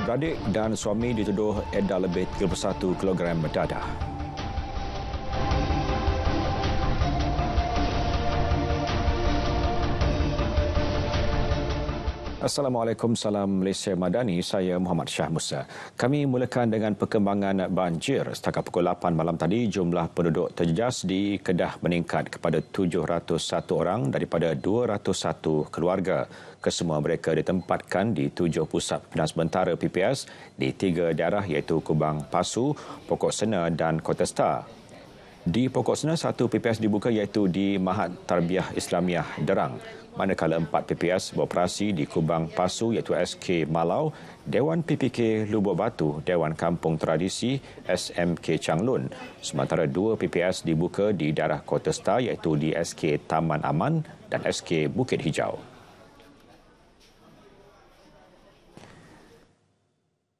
beradik dan suami dituduh edar lebih 31 kilogram dadah. Assalamualaikum, salam Malaysia Madani, saya Muhammad Shah Musa. Kami mulakan dengan perkembangan banjir. Setakat pukul 8 malam tadi, jumlah penduduk terjejas di Kedah meningkat kepada 701 orang daripada 201 keluarga. Kesemua mereka ditempatkan di 7 pusat pimpinan sementara PPS di 3 daerah iaitu Kubang Pasu, Pokok Sena dan Kota Star. Di Pokok Sena, 1 PPS dibuka iaitu di Mahat Tarbiyah Islamiah Derang. Manakala 4 PPS beroperasi di Kubang Pasu iaitu SK Malau, Dewan PPK Lubuk Batu, Dewan Kampung Tradisi SMK Changlun. Sementara 2 PPS dibuka di daerah Kota Star iaitu di SK Taman Aman dan SK Bukit Hijau.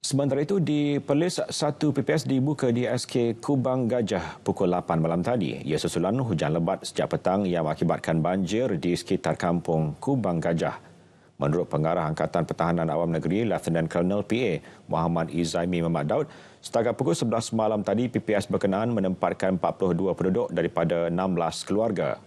Sementara itu, di Perlis, 1 PPS dibuka di SK Kubang Gajah pukul 8 malam tadi. Ia susulan hujan lebat sejak petang yang mengakibatkan banjir di sekitar kampung Kubang Gajah. Menurut Pengarah Angkatan Pertahanan Awam Negeri, Lieutenant Colonel PA Muhammad Izaimi Muhammad Daud, setakat pukul 11 malam tadi, PPS berkenaan menempatkan 42 penduduk daripada 16 keluarga.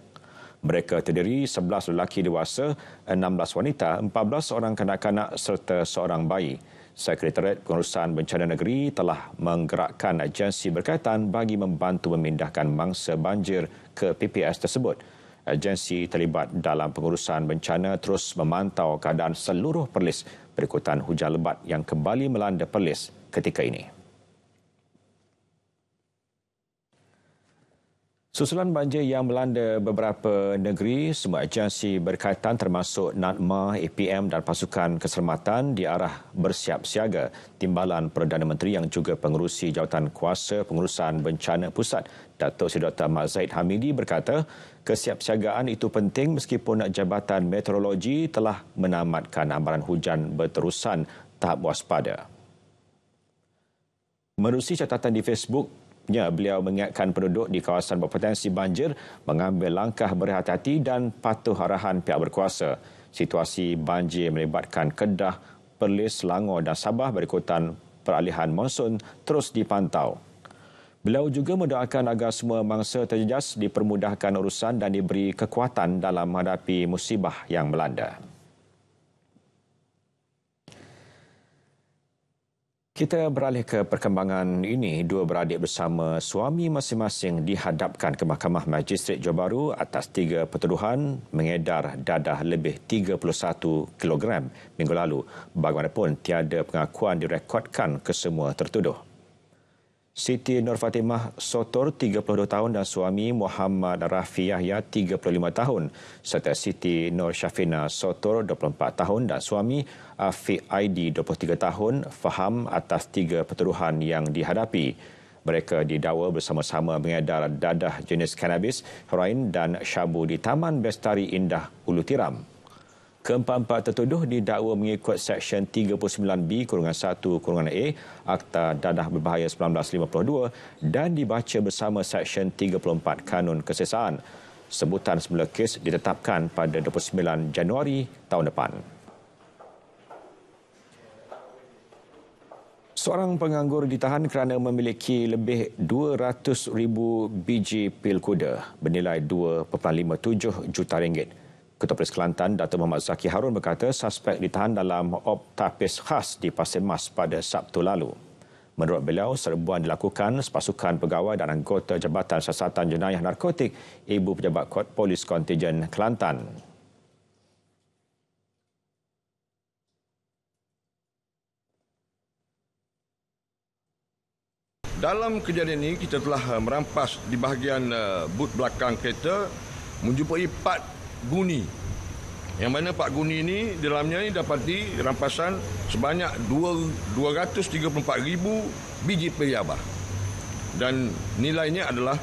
Mereka terdiri 11 lelaki dewasa, 16 wanita, 14 orang kanak-kanak serta seorang bayi. Sekretariat Pengurusan Bencana Negeri telah menggerakkan agensi berkaitan bagi membantu memindahkan mangsa banjir ke PPS tersebut. Agensi terlibat dalam pengurusan bencana terus memantau keadaan seluruh Perlis berikutan hujan lebat yang kembali melanda Perlis ketika ini. Susulan banjir yang melanda beberapa negeri, semua agensi berkaitan termasuk NADMA, APM dan pasukan keselamatan diarah bersiap siaga. Timbalan Perdana Menteri yang juga pengerusi Jawatan Kuasa Pengurusan Bencana Pusat, Datuk Seri Dr. Mat Zahid Hamidi berkata, kesiapsiagaan itu penting meskipun Jabatan Meteorologi telah menamatkan amaran hujan berterusan tahap waspada. Menerusi catatan di Facebook, beliau mengingatkan penduduk di kawasan berpotensi banjir mengambil langkah berhati-hati dan patuh arahan pihak berkuasa. Situasi banjir melibatkan Kedah, Perlis, Selangor dan Sabah berikutan peralihan monsun terus dipantau. Beliau juga mendoakan agar semua mangsa terjejas dipermudahkan urusan dan diberi kekuatan dalam menghadapi musibah yang melanda. Kita beralih ke perkembangan ini. 2 beradik bersama suami masing-masing dihadapkan ke Mahkamah Magistrate Johor Bahru atas 3 pertuduhan mengedar dadah lebih 31 kilogram minggu lalu. Bagaimanapun, tiada pengakuan direkodkan kesemua tertuduh. Siti Nur Fatimah Sotor, 32 tahun dan suami Muhammad Rafi Yahya, 35 tahun serta Siti Nur Syafina Sotor, 24 tahun dan suami Afiq Aidi, 23 tahun faham atas 3 pertuduhan yang dihadapi. Mereka didakwa bersama-sama mengedar dadah jenis kanabis, heroin dan syabu di Taman Bestari Indah Ulu Tiram. Keempat-empat tertuduh didakwa mengikut Seksyen 39B-1-A Akta Dadah Berbahaya 1952 dan dibaca bersama Seksyen 34 Kanun Kesesaan. Sebutan semula kes ditetapkan pada 29 Januari tahun depan. Seorang penganggur ditahan kerana memiliki lebih 200,000 biji pil kuda bernilai 2.57 juta ringgit. Ketua Polis Kelantan, Datuk Muhammad Zaki Harun berkata suspek ditahan dalam optapis khas di Pasir Mas pada Sabtu lalu. Menurut beliau, serbuan dilakukan sepasukan pegawai dan anggota Jabatan Siasatan Jenayah Narkotik Ibu Pejabat Polis Kontijen Kelantan. Dalam kejadian ini, kita telah merampas di bahagian but belakang kereta menjumpai 4 guni. Yang mana 4 guni ini dalamnya ini dapati rampasan sebanyak 234,000 biji pil yaba. Dan nilainya adalah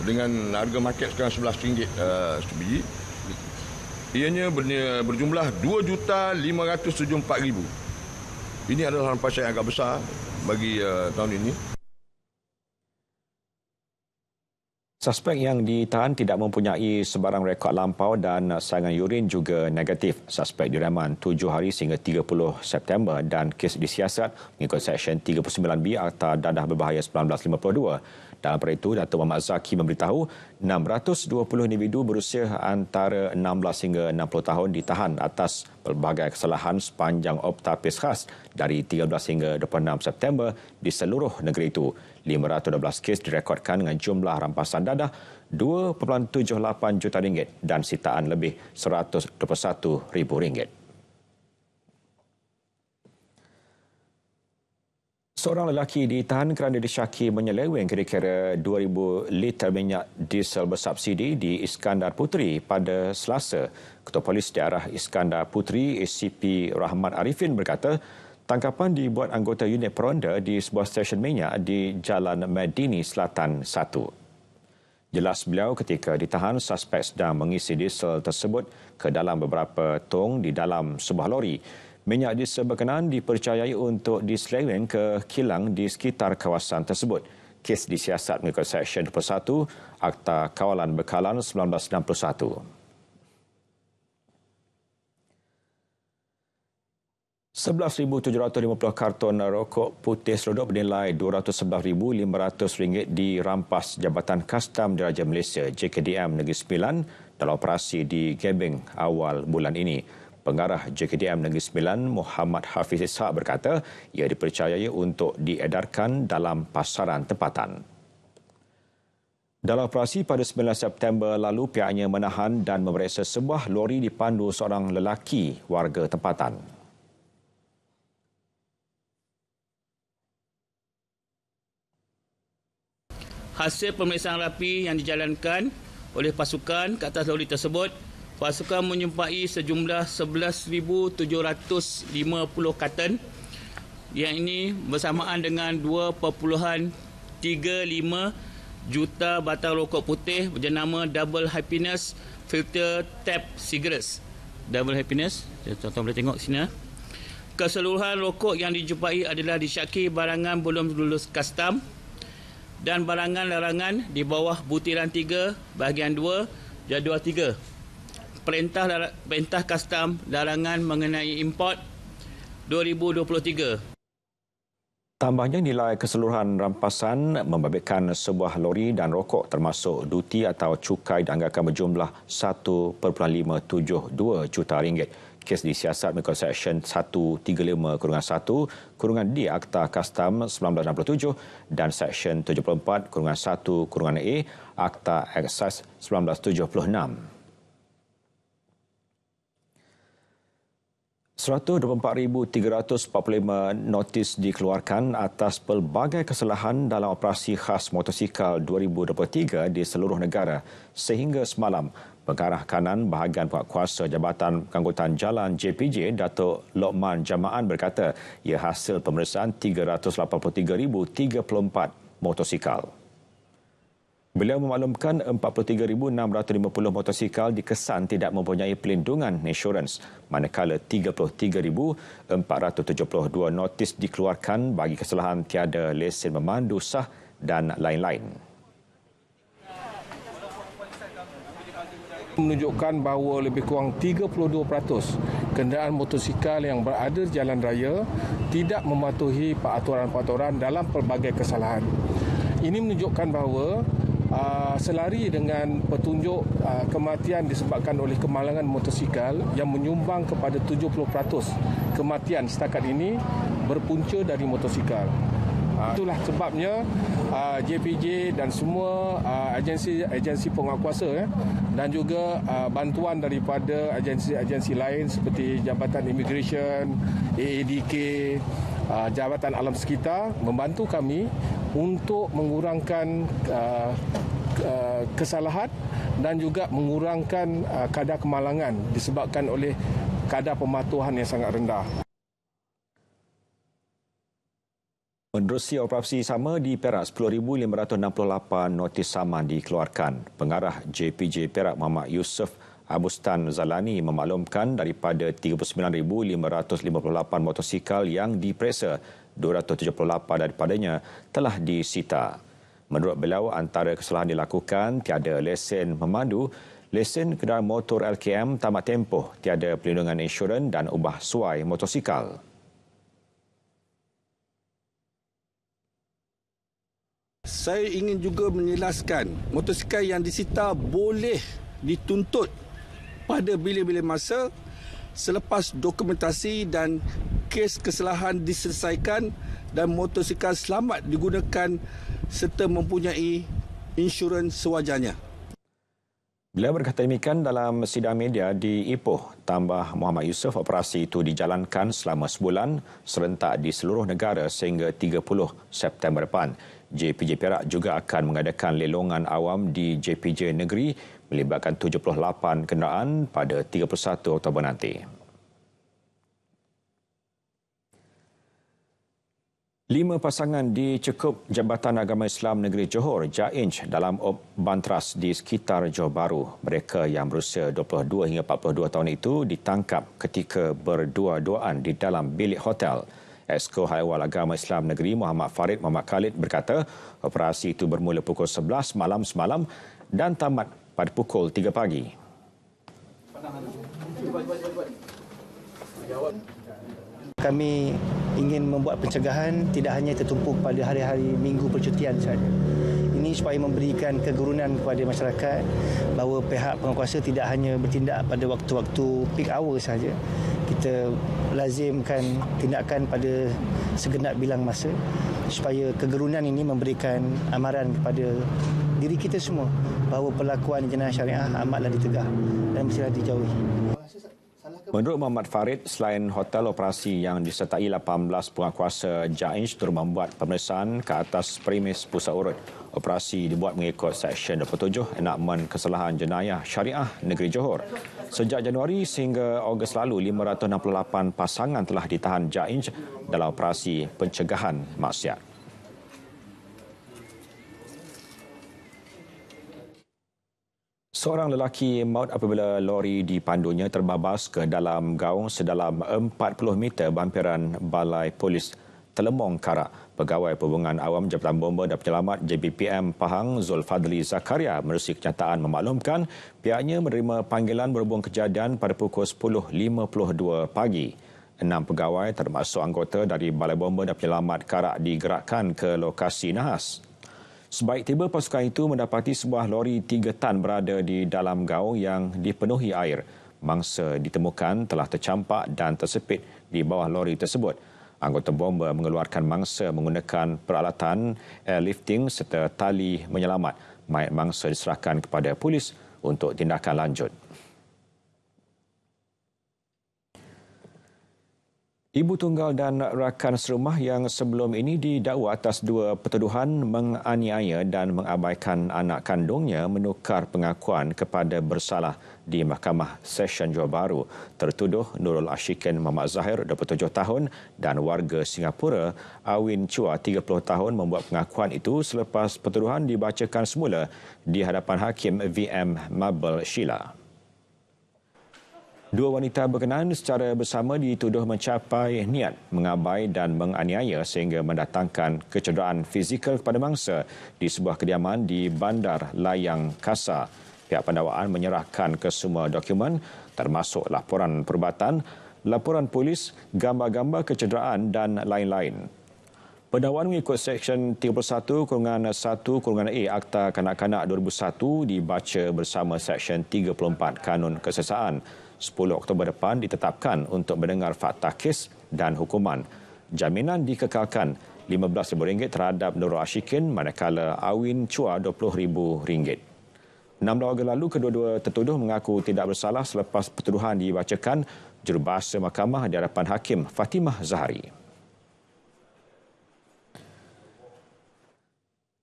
dengan harga market sekarang RM11 sebiji. Ianya berjumlah 2,574,000. Ini adalah rampasan yang agak besar bagi tahun ini. Suspek yang ditahan tidak mempunyai sebarang rekod lampau dan saingan urin juga negatif. Suspek direman 7 hari sehingga 30 September dan kes disiasat mengikut Seksyen 39B Akta Dadah Berbahaya 1952. Dalam perkara itu, Datuk Muhammad Zaki memberitahu 620 individu berusia antara 16 hingga 60 tahun ditahan atas pelbagai kesalahan sepanjang optapis khas dari 13 hingga 26 September di seluruh negeri itu. 512 kes direkodkan dengan jumlah rampasan dadah RM2.78 juta dan sitaan lebih RM121,000. Seorang lelaki ditahan kerana disyaki menyeleweng kira-kira 2,000 liter minyak diesel bersubsidi di Iskandar Puteri pada Selasa. Ketua Polis Daerah Iskandar Puteri ACP Rahmat Arifin berkata, tangkapan dibuat anggota unit peronda di sebuah stesen minyak di Jalan Medini Selatan 1. Jelas beliau ketika ditahan, suspek sedang mengisi diesel tersebut ke dalam beberapa tong di dalam sebuah lori. Minyak diesel berkenaan dipercayai untuk diseleweng ke kilang di sekitar kawasan tersebut. Kes disiasat mengikut Seksyen 21 Akta Kawalan Bekalan 1961. 11,750 karton rokok putih seludup bernilai RM211,500 dirampas Jabatan Kastam Diraja Malaysia JKDM Negeri Sembilan dalam operasi di Gebeng awal bulan ini. Pengarah JKDM Negeri Sembilan Muhammad Hafiz Ishak berkata ia dipercayai untuk diedarkan dalam pasaran tempatan. Dalam operasi pada 9 September lalu, pihaknya menahan dan memeriksa sebuah lori dipandu seorang lelaki warga tempatan. Hasil pemeriksaan rapi yang dijalankan oleh pasukan ke atas lori tersebut, pasukan menyumpai sejumlah 11,750 karton yang ini bersamaan dengan 2.35 juta batang rokok putih berjenama Double Happiness Filter Tap Cigarettes. Double Happiness, tuan-tuan boleh tengok sini. Keseluruhan rokok yang dijumpai adalah disyaki barangan belum lulus kastam dan barangan larangan di bawah butiran 3 bahagian 2 jadual 3. Perintah Kastam larangan mengenai import 2023. Tambahnya, nilai keseluruhan rampasan membabitkan sebuah lori dan rokok termasuk duti atau cukai dianggarkan berjumlah RM1.572 juta. Kes disiasat mengikut Seksyen 135-1-D Akta Kastam 1967 dan Seksyen 74-1-A Akta Eksais 1976. 124,345 notis dikeluarkan atas pelbagai kesalahan dalam operasi khas motosikal 2023 di seluruh negara sehingga semalam. Pengarah kanan bahagian penguatkuasa Jabatan Pengangkutan Jalan JPJ, Datuk Lokman Jamaan berkata ia hasil pemeriksaan 383,034 motosikal. Beliau memaklumkan 43,650 motosikal dikesan tidak mempunyai pelindungan insurans, manakala 33,472 notis dikeluarkan bagi kesalahan tiada lesen memandu sah dan lain-lain. Menunjukkan bahawa lebih kurang 32% kenderaan motosikal yang berada di jalan raya tidak mematuhi peraturan-peraturan dalam pelbagai kesalahan. Ini menunjukkan bahawa selari dengan petunjuk kematian disebabkan oleh kemalangan motosikal yang menyumbang kepada 70% kematian setakat ini berpunca dari motosikal. Itulah sebabnya JPJ dan semua agensi penguatkuasa dan juga bantuan daripada agensi-agensi lain seperti Jabatan Immigration, AADK, Jabatan Alam Sekitar membantu kami untuk mengurangkan kesalahan dan juga mengurangkan kadar kemalangan disebabkan oleh kadar pematuhan yang sangat rendah. Menerusi operasi sama di Perak, 10,568 notis saman dikeluarkan. Pengarah JPJ Perak Muhammad Yusof Abustan Zalani memaklumkan daripada 39,558 motosikal yang diperiksa, 278 daripadanya telah disita. Menurut beliau, antara kesalahan dilakukan tiada lesen memandu, lesen kenderaan motor LKM tamat tempoh, tiada perlindungan insurans dan ubah suai motosikal. Saya ingin juga menjelaskan, motosikal yang disita boleh dituntut pada bila-bila masa selepas dokumentasi dan kes kesalahan diselesaikan dan motosikal selamat digunakan serta mempunyai insurans sewajarnya. Beliau berkata demikian dalam sidang media di Ipoh. Tambah Muhammad Yusof, operasi itu dijalankan selama sebulan serentak di seluruh negara sehingga 30 September depan. JPJ Perak juga akan mengadakan lelongan awam di JPJ Negeri melibatkan 78 kenderaan pada 31 Oktober nanti. 5 pasangan dicekup Jabatan Agama Islam Negeri Johor, JAINJ, dalam bantras di sekitar Johor Bahru. Mereka yang berusia 22 hingga 42 tahun itu ditangkap ketika berdua-duaan di dalam bilik hotel. Exco Haiwal Agama Islam Negeri Muhammad Farid Muhammad Khalid berkata, operasi itu bermula pukul 11 malam semalam dan tamat pada pukul 3 pagi. Kami ingin membuat pencegahan tidak hanya tertumpu pada hari-hari minggu percutian saja. Ini supaya memberikan kegurunan kepada masyarakat bahawa pihak penguasa tidak hanya bertindak pada waktu-waktu peak hour saja. Kita lazimkan tindakan pada segenap bilang masa supaya kegurunan ini memberikan amaran kepada diri kita semua bahawa perlakuan jenayah syariah amatlah ditegah dan mestilah dijauhi. Menurut Muhammad Farid, selain hotel, operasi yang disertai 18 penguasa JAINJ turut membuat pemeriksaan ke atas premis pusat urut. Operasi dibuat mengikut Seksyen 27 Enakmen Kesalahan Jenayah Syariah Negeri Johor. Sejak Januari sehingga Ogos lalu, 568 pasangan telah ditahan JAINJ dalam operasi pencegahan maksiat. Seorang lelaki maut apabila lori dipandunya terbabas ke dalam gaung sedalam 40 meter berhampiran Balai Polis Telemong Karak. Pegawai Perhubungan Awam Jabatan Bomba dan Penyelamat JBPM Pahang Zulfadli Zakaria menerusi kenyataan memaklumkan pihaknya menerima panggilan berhubung kejadian pada pukul 10.52 pagi. 6 pegawai termasuk anggota dari Balai Bomba dan Penyelamat Karak digerakkan ke lokasi nahas. Sebaik tiba, pasukan itu mendapati sebuah lori 3 tan berada di dalam gaung yang dipenuhi air. Mangsa ditemukan telah tercampak dan tersepit di bawah lori tersebut. Anggota bomba mengeluarkan mangsa menggunakan peralatan airlifting serta tali menyelamat. Mayat mangsa diserahkan kepada polis untuk tindakan lanjut. Ibu tunggal dan rakan serumah yang sebelum ini didakwa atas 2 pertuduhan menganiaya dan mengabaikan anak kandungnya menukar pengakuan kepada bersalah di Mahkamah Session Johor Bahru. Tertuduh Nurul Ashikin Muhammad Zahir, 27 tahun dan warga Singapura Awin Chua, 30 tahun membuat pengakuan itu selepas pertuduhan dibacakan semula di hadapan Hakim VM Mabel Sheila. 2 wanita berkenaan secara bersama dituduh mencapai niat mengabai dan menganiaya sehingga mendatangkan kecederaan fizikal kepada mangsa di sebuah kediaman di Bandar Layang Kasa. Pihak pendakwaan menyerahkan kesemua dokumen termasuk laporan perubatan, laporan polis, gambar-gambar kecederaan dan lain-lain. Pendakwaan mengikut Seksyen 31/1/A Akta Kanak-Kanak 2001 dibaca bersama Seksyen 34 Kanun Kesesaan. 10 Oktober depan ditetapkan untuk mendengar fakta kes dan hukuman. Jaminan dikekalkan RM15,000 terhadap Nurul Ashikin manakala Awin Chua RM20,000. 16 Ogos lalu, kedua-dua tertuduh mengaku tidak bersalah selepas pertuduhan dibacakan jurubahasa mahkamah di hadapan Hakim Fatimah Zahari.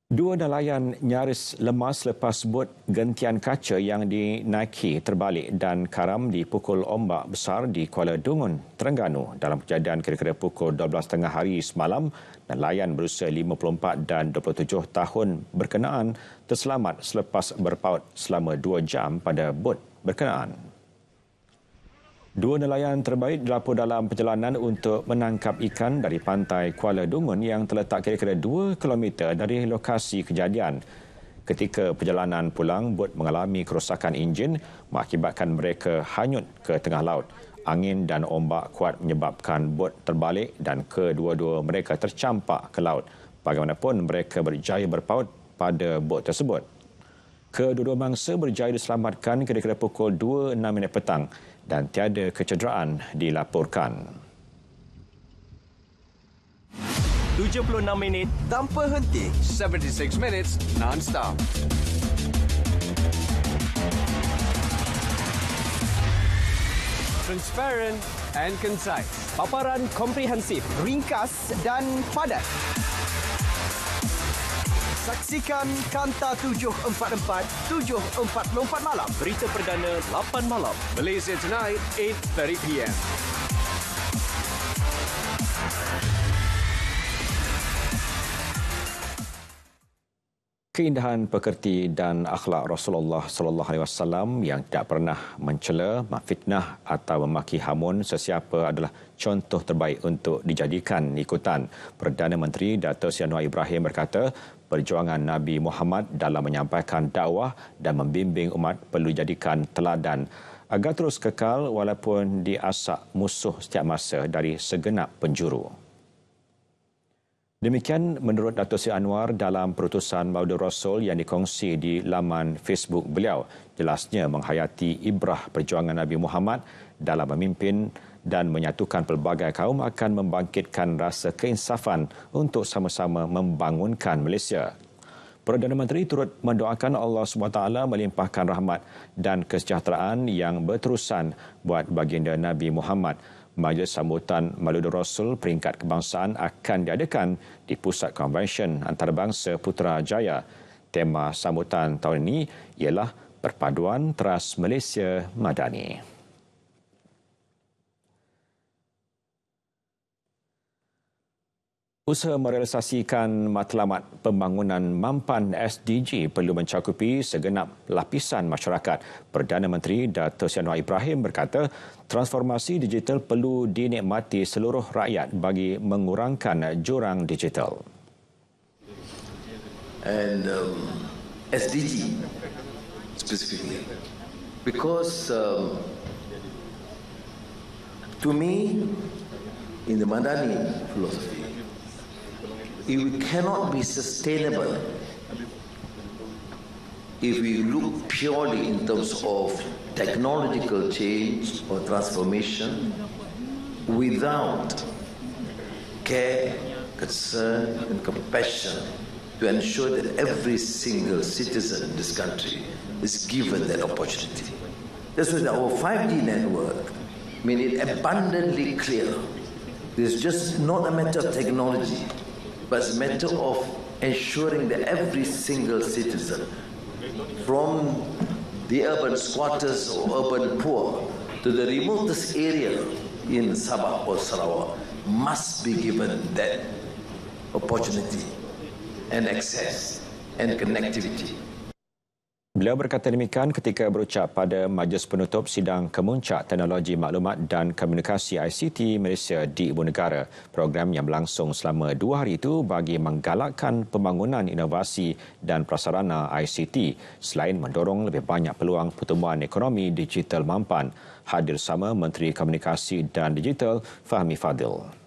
2 nelayan nyaris lemas selepas bot gentian kaca yang dinaiki terbalik dan karam dipukul ombak besar di Kuala Dungun, Terengganu. Dalam kejadian kira-kira pukul 12.30 hari semalam, nelayan berusia 54 dan 27 tahun berkenaan terselamat selepas berpaut selama 2 jam pada bot berkenaan. Dua nelayan terbaik dilapor dalam perjalanan untuk menangkap ikan dari pantai Kuala Dungun yang terletak kira-kira 2 km dari lokasi kejadian. Ketika perjalanan pulang, bot mengalami kerosakan enjin mengakibatkan mereka hanyut ke tengah laut. Angin dan ombak kuat menyebabkan bot terbalik dan kedua-dua mereka tercampak ke laut. Bagaimanapun, mereka berjaya berpaut pada bot tersebut. Kedua-dua mangsa berjaya diselamatkan kira-kira pukul 2.06 petang dan tiada kecederaan dilaporkan. 76 minit tanpa henti. 76 minutes non-stop. Transparent and concise. Paparan komprehensif, ringkas dan padat. Saksikan Kanta 744, 7.44 malam. Berita perdana 8 malam. Malaysia Tonight, 8:30 PM. Keindahan pekerti dan akhlak Rasulullah sallallahu alaihi wasallam yang tidak pernah mencela, memfitnah atau memaki hamun sesiapa adalah contoh terbaik untuk dijadikan ikutan. Perdana Menteri Datuk Seri Anwar Ibrahim berkata, perjuangan Nabi Muhammad dalam menyampaikan dakwah dan membimbing umat perlu dijadikan teladan agar terus kekal walaupun diasak musuh setiap masa dari segenap penjuru. Demikian menurut Datuk Seri Anwar dalam perutusan Maulidur Rasul yang dikongsi di laman Facebook beliau. Jelasnya menghayati ibrah perjuangan Nabi Muhammad dalam memimpin dan menyatukan pelbagai kaum akan membangkitkan rasa keinsafan untuk sama-sama membangunkan Malaysia. Perdana Menteri turut mendoakan Allah SWT melimpahkan rahmat dan kesejahteraan yang berterusan buat baginda Nabi Muhammad. Majlis sambutan Maulidur Rasul peringkat kebangsaan akan diadakan di Pusat Konvensyen Antarabangsa Putrajaya. Tema sambutan tahun ini ialah Perpaduan Teras Malaysia Madani. Usaha merealisasikan matlamat pembangunan mampan SDG perlu mencakupi segenap lapisan masyarakat. Perdana Menteri Datuk Seri Anwar Ibrahim berkata, transformasi digital perlu dinikmati seluruh rakyat bagi mengurangkan jurang digital. And SDG specifically, because to me, in the Madani philosophy, it cannot be sustainable if we look purely in terms of technological change or transformation without care, concern and compassion to ensure that every single citizen in this country is given that opportunity. That's why our 5G network made it abundantly clear. It's just not a matter of technology, but it's a matter of ensuring that every single citizen, from the urban squatters or urban poor to the remotest area in Sabah or Sarawak, must be given that opportunity and access and connectivity. Beliau berkata demikian ketika berucap pada Majlis Penutup Sidang Kemuncak Teknologi Maklumat dan Komunikasi ICT Malaysia di Ibu Negara. Program yang berlangsung selama 2 hari itu bagi menggalakkan pembangunan inovasi dan prasarana ICT selain mendorong lebih banyak peluang pertumbuhan ekonomi digital mampan. Hadir sama Menteri Komunikasi dan Digital Fahmi Fadil.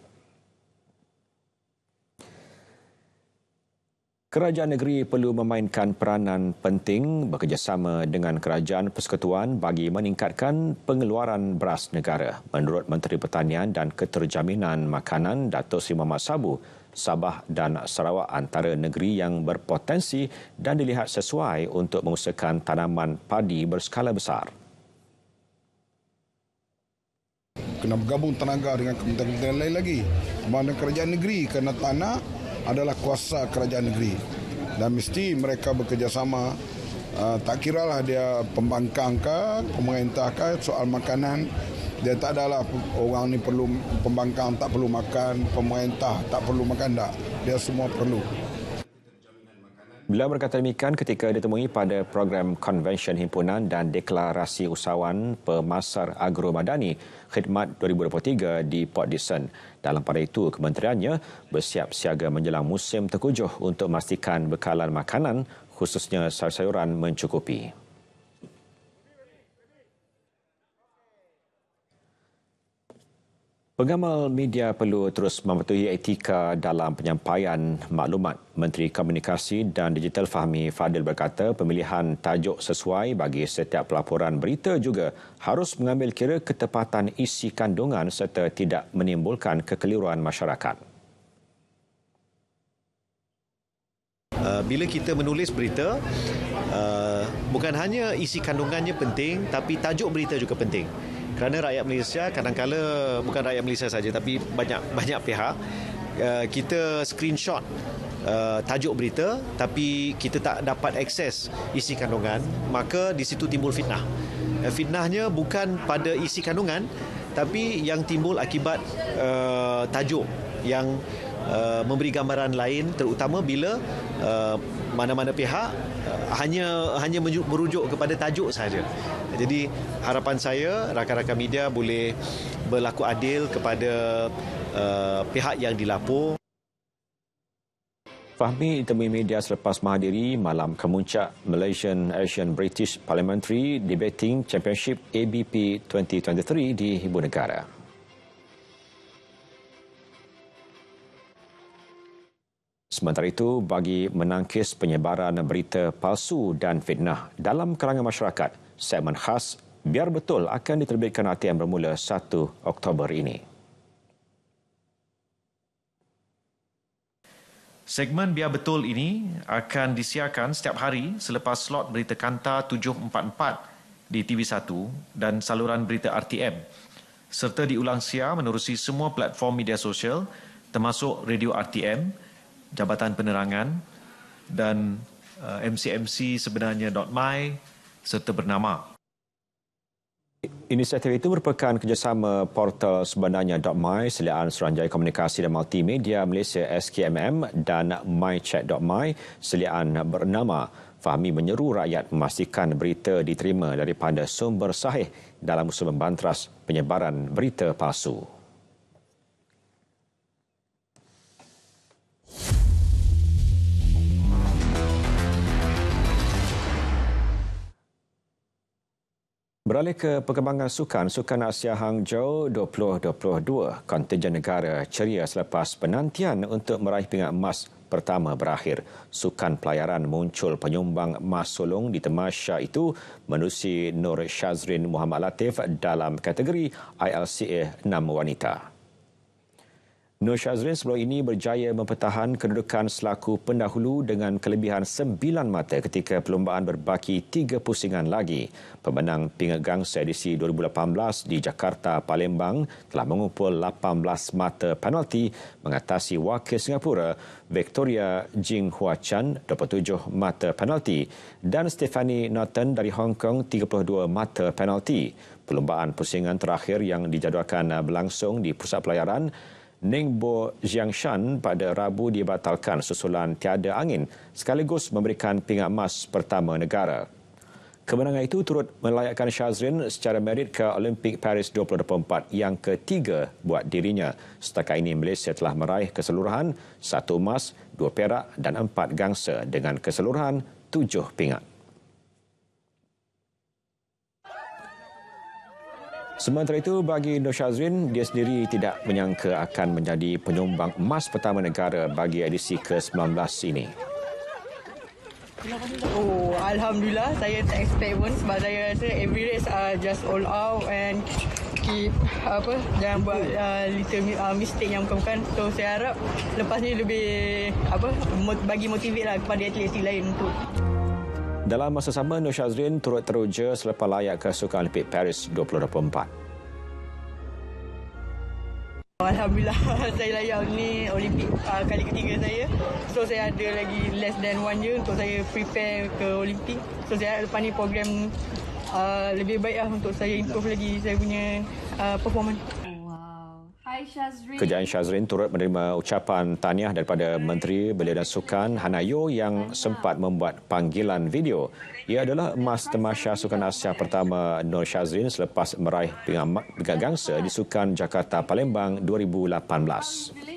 Kerajaan negeri perlu memainkan peranan penting bekerjasama dengan kerajaan persekutuan bagi meningkatkan pengeluaran beras negara. Menurut Menteri Pertanian dan Keterjaminan Makanan Datuk Seri Mohamad Sabu, Sabah dan Sarawak antara negeri yang berpotensi dan dilihat sesuai untuk mengusahakan tanaman padi berskala besar. Kena bergabung tenaga dengan kementerian lain lagi. Mana kerajaan negeri kerana tanah adalah kuasa kerajaan negeri dan mesti mereka bekerjasama. Tak kiralah dia pembangkang ke, pemerintah ke, soal makanan dia tak adalah orang ni perlu pembangkang tak perlu makan, pemerintah tak perlu makan, tak, dia semua perlu. Beliau berkata demikian ketika ditemui pada program Konvensyen Himpunan dan Deklarasi Usahawan Pemasar Agro Madani Khidmat 2023 di Port Dickson. Dalam pada itu, kementeriannya bersiap siaga menjelang musim tengkujuh untuk memastikan bekalan makanan khususnya sayur-sayuran mencukupi. Pengamal media perlu terus mematuhi etika dalam penyampaian maklumat. Menteri Komunikasi dan Digital Fahmi Fadil berkata pemilihan tajuk sesuai bagi setiap pelaporan berita juga harus mengambil kira ketepatan isi kandungan serta tidak menimbulkan kekeliruan masyarakat. Bila kita menulis berita, bukan hanya isi kandungannya penting, tapi tajuk berita juga penting. Kerana rakyat Malaysia kadang-kala, bukan rakyat Malaysia saja tapi banyak pihak, kita screenshot tajuk berita tapi kita tak dapat akses isi kandungan, maka di situ timbul fitnah. Fitnahnya bukan pada isi kandungan tapi yang timbul akibat tajuk yang memberi gambaran lain, terutama bila mana-mana pihak hanya merujuk kepada tajuk saja. Jadi harapan saya rakan-rakan media boleh berlaku adil kepada pihak yang dilapor. Fahmi ditemui media selepas menghadiri Malam Kemuncak Malaysian Asian British Parliamentary Debating Championship ABP 2023 di Ibu Negara. Sementara itu, bagi menangkis penyebaran berita palsu dan fitnah dalam kalangan masyarakat, segmen khas Biar Betul akan diterbitkan RTM bermula 1 Oktober ini. Segmen Biar Betul ini akan disiarkan setiap hari selepas slot berita Kanta 744 di TV1 dan saluran berita RTM, serta diulang siar menerusi semua platform media sosial termasuk radio RTM, Jabatan Penerangan dan MCMC sebenarnya.my serta bernama. Inisiatif itu merupakan kerjasama portal sebenarnya.my, Seliaan Suruhanjaya Komunikasi dan Multimedia Malaysia SKMM dan mychat.my, Seliaan bernama. Fahmi menyeru rakyat memastikan berita diterima daripada sumber sahih dalam usaha membantras penyebaran berita palsu. Beralih ke perkembangan Sukan Asia Hangzhou 2022, kontingen negara ceria selepas penantian untuk meraih pingat emas pertama berakhir. Sukan pelayaran muncul penyumbang emas sulung di tamasya itu menerusi Nur Shazrin Muhammad Latif dalam kategori ILCA 6 wanita. Nur Shazrin sebelum ini berjaya mempertahan kedudukan selaku pendahulu dengan kelebihan 9 mata ketika perlumbaan berbaki 3 pusingan lagi. Pemenang pingat gangsa edisi 2018 di Jakarta, Palembang telah mengumpul 18 mata penalti mengatasi wakil Singapura Victoria Jing Hua Chan 27 mata penalti dan Stephanie Norton dari Hong Kong 32 mata penalti. Perlumbaan pusingan terakhir yang dijadualkan berlangsung di Pusat Pelayaran Ningbo Jiangshan pada Rabu dibatalkan susulan tiada angin sekaligus memberikan pingat emas pertama negara. Kemenangan itu turut melayakkan Shazrin secara merit ke Olimpik Paris 2024 yang ketiga buat dirinya. Setakat ini Malaysia telah meraih keseluruhan 1 emas, 2 perak dan 4 gangsa dengan keseluruhan 7 pingat. Sementara itu, bagi Nur Shazrin, dia sendiri tidak menyangka akan menjadi penyumbang emas pertama negara bagi edisi ke-19 ini. Alhamdulillah, saya tak expect pun sebab saya rasa every race just all out and keep jangan buat little mistake yang bukan-bukan. So saya harap lepas ni lebih bagi motivate lah kepada atlet-atlet lain untuk. Dalam masa sama, Nur Shazrin turut teruja selepas layak ke Sukan Olimpik Paris 2024. Alhamdulillah, saya layak ni Olimpik kali ketiga saya. So saya ada lagi less than 1 year untuk saya prepare ke Olimpik. So saya harap lepas ni program lebih baik lah untuk saya improve lagi saya punya performance. Wow. Hi Kejayaan Shazrin turut menerima ucapan tahniah daripada Menteri Belia dan Sukan Hannah Yeoh yang sempat membuat panggilan video. Ia adalah emas Tamasya Sukan Asia pertama Nur Shazrin selepas meraih pingat gangsa di Sukan Jakarta Palembang 2018.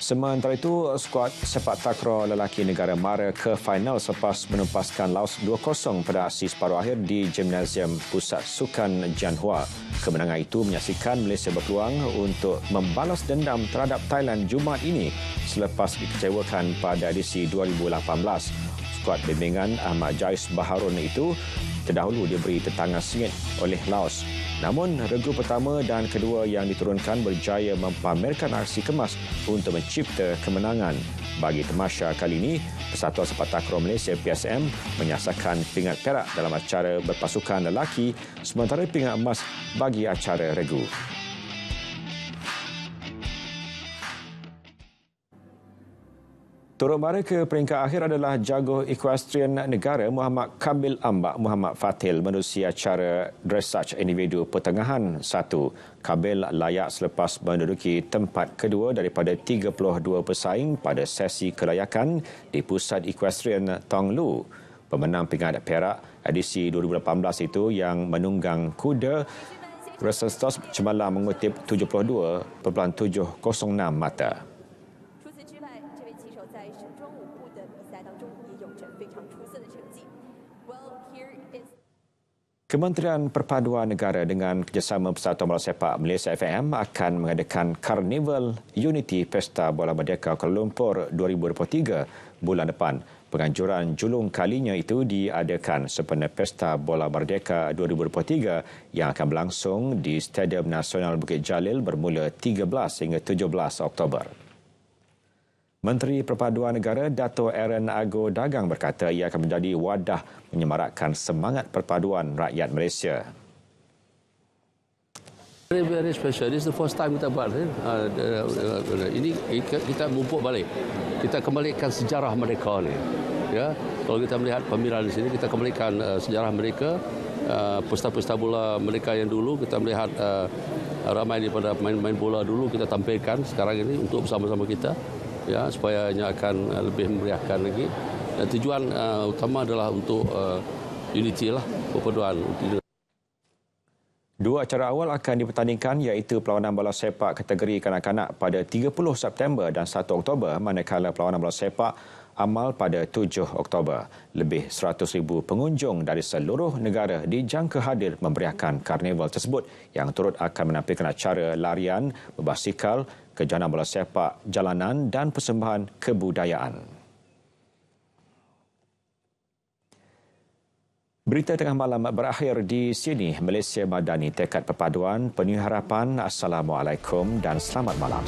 Sementara itu, skuad sepak takraw lelaki negara mara ke final selepas menempaskan Laos 2-0 pada aksi separuh akhir di Gimnasium Pusat Sukan Jianhua. Kemenangan itu menyaksikan Malaysia berpeluang untuk membalas dendam terhadap Thailand Jumaat ini selepas dikecewakan pada edisi 2018. Skuad bimbingan Ahmad Jais Baharun itu terdahulu diberi tetangan sengit oleh Laos. Namun, regu pertama dan kedua yang diturunkan berjaya mempamerkan aksi kemas untuk mencipta kemenangan. Bagi Tamasya kali ini, Persatuan Sepak Takraw Malaysia PSM menyasarkan pingat perak dalam acara berpasukan lelaki sementara pingat emas bagi acara regu. Turut mara ke peringkat akhir adalah jago equestrian negara Muhammad Kamil Ambak Muhammad Fatil menerusi acara dressage individu pertengahan 1. Kamil layak selepas menduduki tempat kedua daripada 32 pesaing pada sesi kelayakan di Pusat Equestrian Tong Lu. Pemenang pingat perak edisi 2018 itu yang menunggang kuda Resestos Cemalang mengutip 72.706 mata. Kementerian Perpaduan Negara dengan kerjasama Persatuan Bola Sepak Malaysia FAM akan mengadakan Carnival Unity Pesta Bola Merdeka Kuala Lumpur 2023 bulan depan. Penganjuran julung kalinya itu diadakan sempena Pesta Bola Merdeka 2023 yang akan berlangsung di Stadium Nasional Bukit Jalil bermula 13 hingga 17 Oktober. Menteri Perpaduan Negara Dato' Aaron Ago Dagang berkata ia akan menjadi wadah menyemarakkan semangat perpaduan rakyat Malaysia. Very special. This is the first time kita buat. Ini kita mumpuk balik. Kita kembalikan sejarah mereka ni. Ya, kalau kita melihat pameran di sini, kita kembalikan sejarah mereka, pesta-pesta bola mereka yang dulu. Kita melihat ramai daripada main bola dulu kita tampilkan sekarang ini untuk bersama-sama kita. Ya, supaya akan lebih memeriahkan lagi. Dan tujuan utama adalah untuk unity lah, perpaduan. Dua acara awal akan dipertandingkan iaitu perlawanan bola sepak kategori kanak-kanak pada 30 September dan 1 Oktober manakala perlawanan bola sepak amal pada 7 Oktober. Lebih 100,000 pengunjung dari seluruh negara dijangka hadir memeriahkan karnival tersebut yang turut akan menampilkan acara larian, berbasikal, kejohanan bola sepak, jalanan dan persembahan kebudayaan. Berita tengah malam berakhir di sini. Malaysia Madani, tekad perpaduan, penuh harapan. Assalamualaikum dan selamat malam.